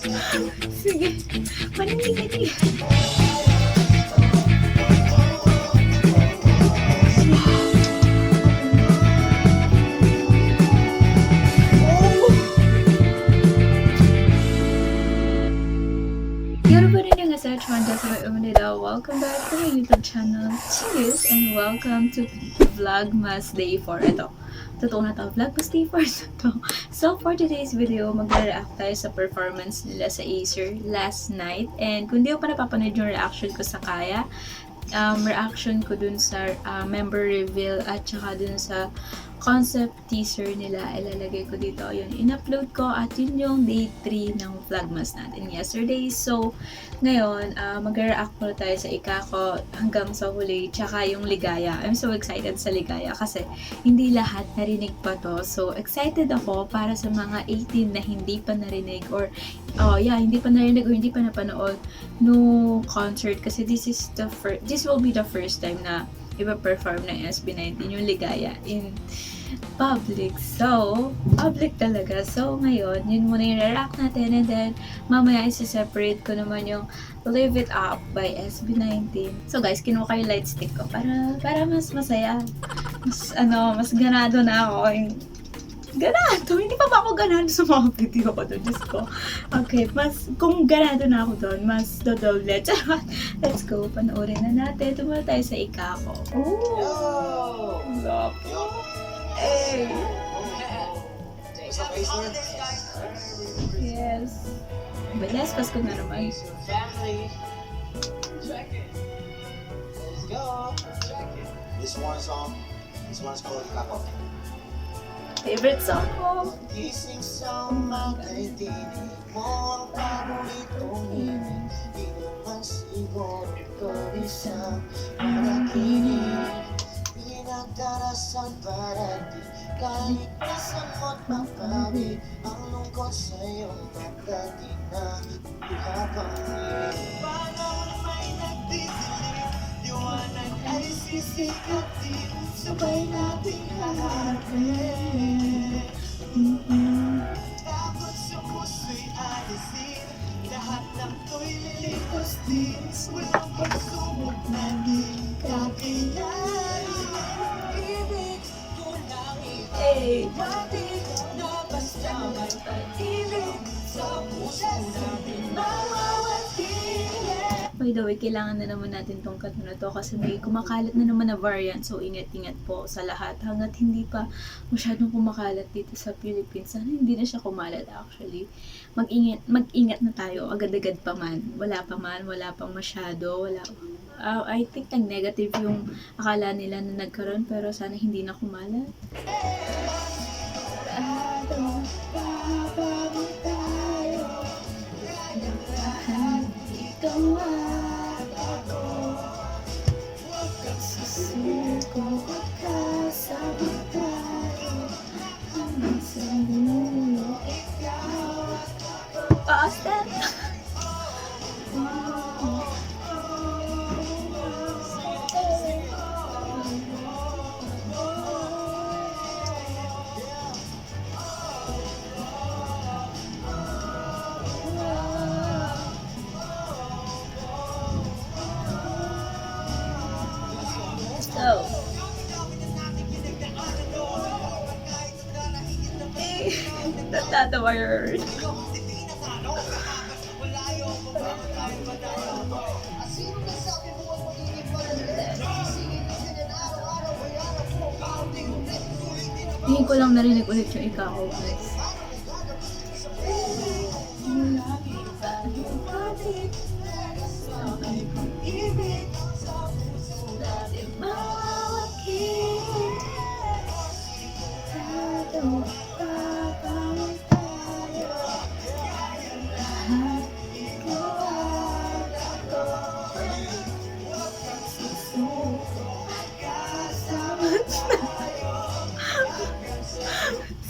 Sige, manindig. Welcome back to my YouTube channel. Cheers and welcome to Vlogmas Day 4. Ito, totoo na to. Vlogmas Day 4 na to. So for today's video, magre-react tayo sa performance nila sa Acer last night. And kung di ko pa napapanood yung reaction ko sa Kaya, reaction ko dun sa member reveal at saka dun sa concept teaser nila, ilalagay ko dito yung in-upload ko at yun yung day 3 ng Vlogmas natin yesterday. So ngayon, mag-react muna tayo sa Ikako hanggang sa huli, tsaka yung Ligaya. I'm so excited sa Ligaya kasi hindi lahat narinig pa to. So excited ako para sa mga 18 na hindi pa narinig or hindi pa narinig or hindi pa napanood no concert kasi this will be the first time na ipa-perform ng SB19 yung Ligaya in public. So, public talaga. So, ngayon, yun muna yung react natin and then mamaya isa-separate ko naman yung Live It Up by SB19. So guys, kinuha ko yung light stick ko para mas masaya. Mas ganado na ako. Ganado? Hindi pa ba ako ganado sa mga video ko doon? Diyos ko. Okay, kung ganado na ako doon, mas dodoble. Let's go, panoorin na natin. Tumula tayo sa Ikako. Oh! Love. Hey! Yes. Bilas, Pasko na naman. Let's go. This one's called Ikako. Favorite song ko. Gising sa umaga, dinig mo ang paboritong ibig. Di naman siguro ito isang panaginip. Pinagdarasan para di kaligtasan mo't mapawid. Ang lungkot sa iyong mata, di na ipapangit. Panahon may nagdidilim, liwanag ay sisikatin. Sabay nating haharapin. Takot sa puso'y alisin, lahat ng to'y lilipas din. Walang pagsubok na di kakilain. Ibig ko lang ibatid na basta may pag-ibig sa puso natin mawawati. By the way, kailangan na naman natin tong kanta na to kasi may kumakalat na naman na variant. So, ingat-ingat po sa lahat. Hanggat hindi pa masyadong kumakalat dito sa Philippines. Sana hindi na siya kumalat actually. Mag-ingat na tayo. Agad-agad pa man. Wala pang masyado. I think nag-negative yung akala nila na nagkaroon pero sana hindi na kumalat. Austin! Natatawa yun. Hindi ko lang narinig ulit yung Ikako, guys.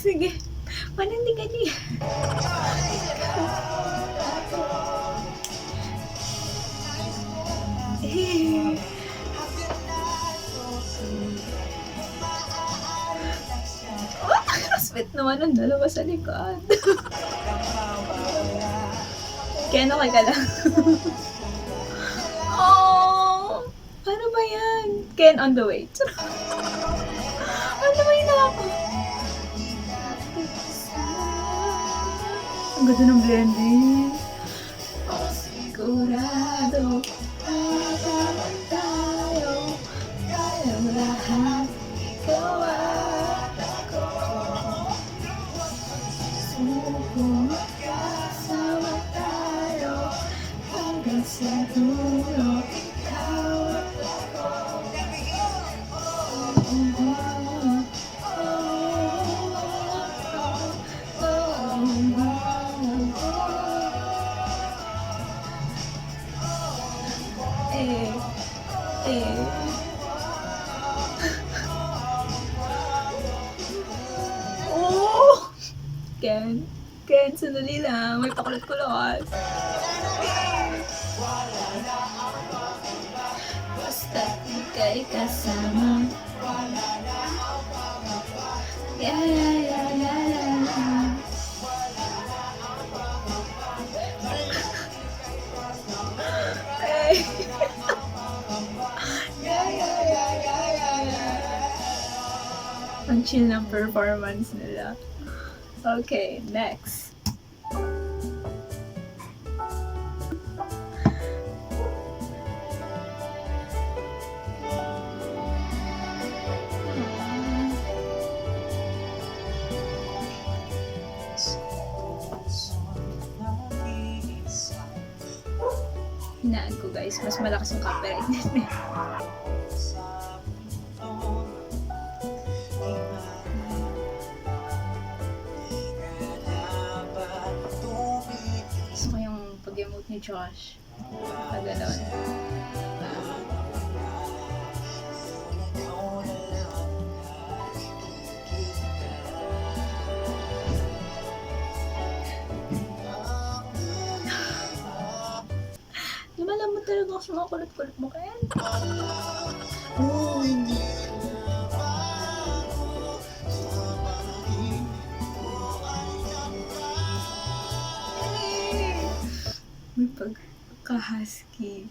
Sige, panindigan niya. Sweet naman ang dalawa sa likod. Ken, okay ka lang? Oh! Paano ba yan? Ken on the way. On the way na ako. Ang ganda ng blending. Sigurado tatawa tayo. Kaya lahat ikaw at ako. Suko magkasama tayo hanggang sa dulo. Ikaw at ako. Eh. Oh! Ken, sandali lang. May pakulot-kulot. Basta ika'y kasama. Yeah, yeah, yeah, yeah, yeah. Hey. Ang chill ng performance nila. Okay, next. Hinaan ko guys, mas malakas yung copyright nila. Gusto ko yung pag-emote ni Josh. Pag-ganon. Lumalamot talaga ako sa mga kulit-kulit mo, Ken. Oh. May pagka-husky.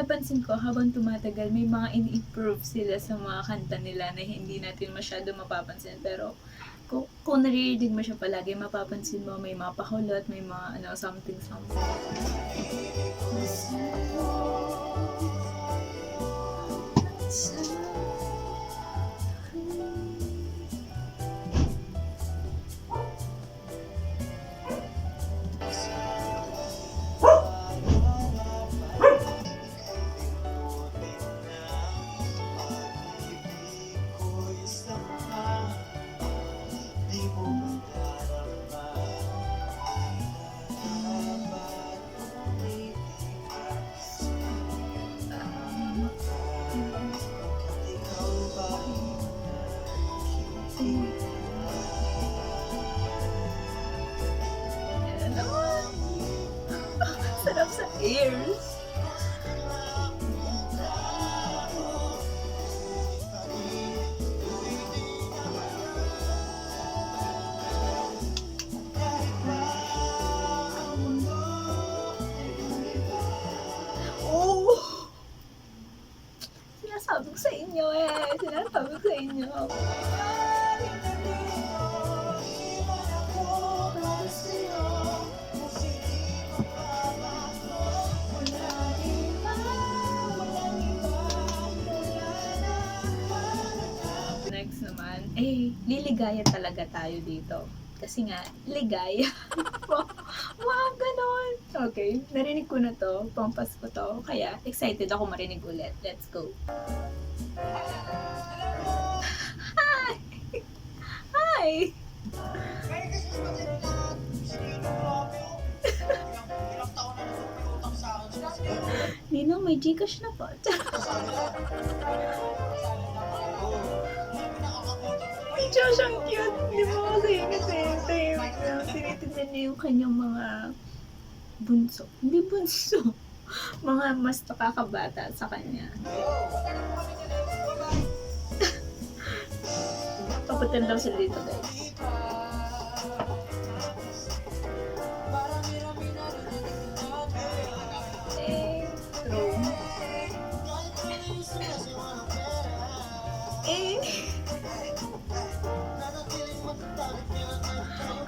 Napansin ko habang tumatagal may mga in-improve sila sa mga kanta nila na hindi natin masyado mapapansin, pero kung naririnig mo siya palagi, mapapansin mo may mga pakulot, may mga something. Sarap sa ears. Oh! Sinasabi ko sa inyo eh. Sinasabi ko sa inyo. Next naman, liligaya talaga tayo dito. Kasi nga, ligaya. Wow, ganon. Okay, narinig ko na to. Pampas ko to. Kaya, excited ako marinig ulit. Let's go. Hi! Hi! Merry Christmas pa din lahat. Sige, grabe oh. Ilang taon na naman may utang sa akin sila. Ninong, may Gcash na po. Kasali lang. Kasali lang ako. Pinakakasali Tsaka siyang cute. Di ba kasi tahimik lang. Tinitignan niya yung kanyang mga bunso. Hindi bunso. Mga mas nakakabata sa kanya. Papuntan daw sila dito, guys. Eh, true. Eh,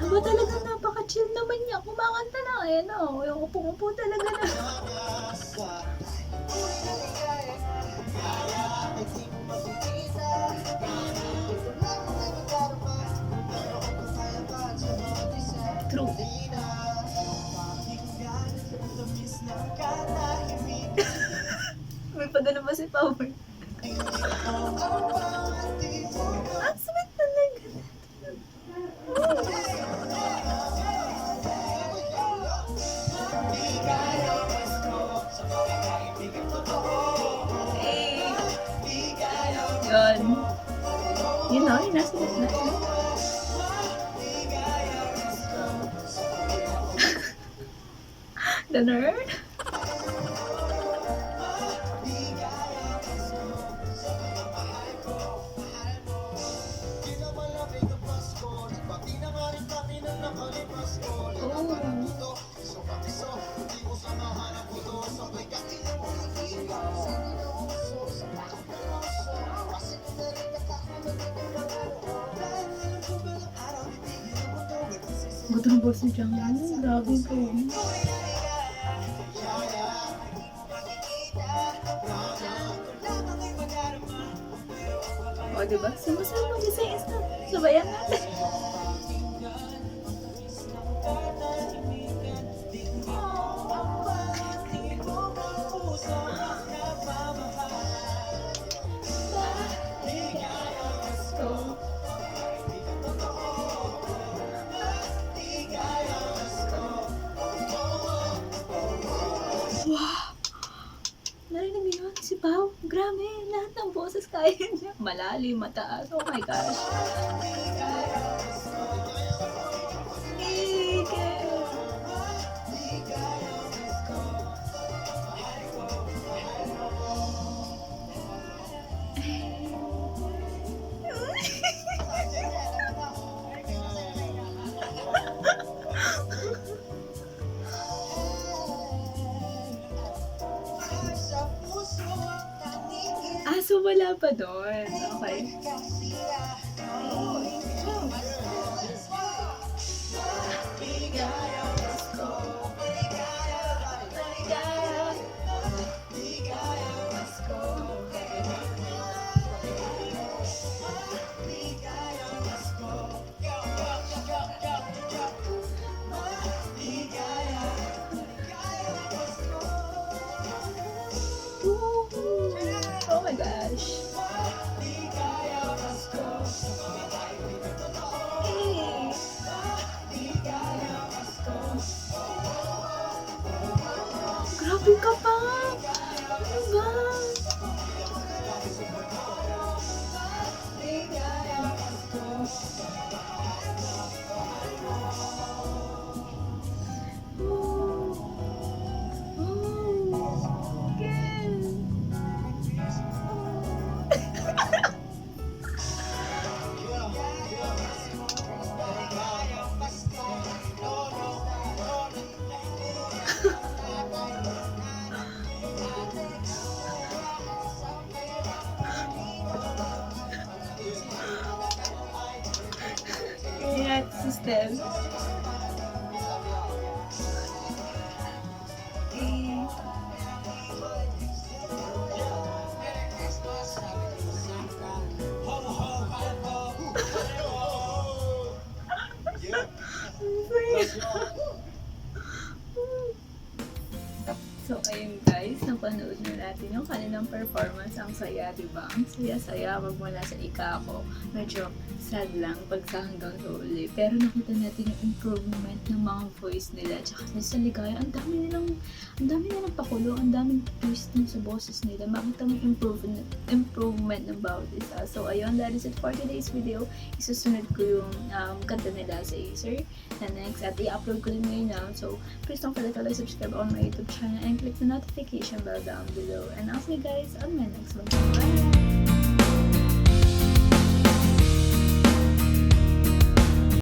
aba talaga napaka-chill naman niya. Kumakanta na eh, no? Yung upong-upo talaga na. True. May pagano ba si Power? Ang sweet talaga. Eh, yun. Yun o, yun nasa gitna. The nerd? Gutom ba si Jang? Grabe po. O, diba? Sumasama siya sa Insta. Sabayan natin. Wow! Narinig niyo yun? Si Pao? Grabe! Lahat ng boses kaya niya. Malalim, mataas. Oh my gosh. Ah, so wala pa doon. Okay. Oh my gosh. Grabe ka pa! Ano ba? Yan, system. So, ayun guys, napanood na natin yung kanilang performance. Ang saya, diba? Ang saya-saya. Magmula sa ika ako. Medyo sad lang pag sa hanggang sa uli. Pero nakita natin yung improvement ng mga voice nila. Tsaka sa Ligaya, ang dami nilang pakulo, ang daming twist din sa boses nila. Makita mo yung improvement ng bawat isa. So, ayun, that is it for today's video. Isusunod ko yung kanta nila sa Acer na next at i-upload ko din ngayon now. So, please don't forget to like, subscribe on my YouTube channel and click the notification bell down below. And I'll see you guys on my next one. Bye!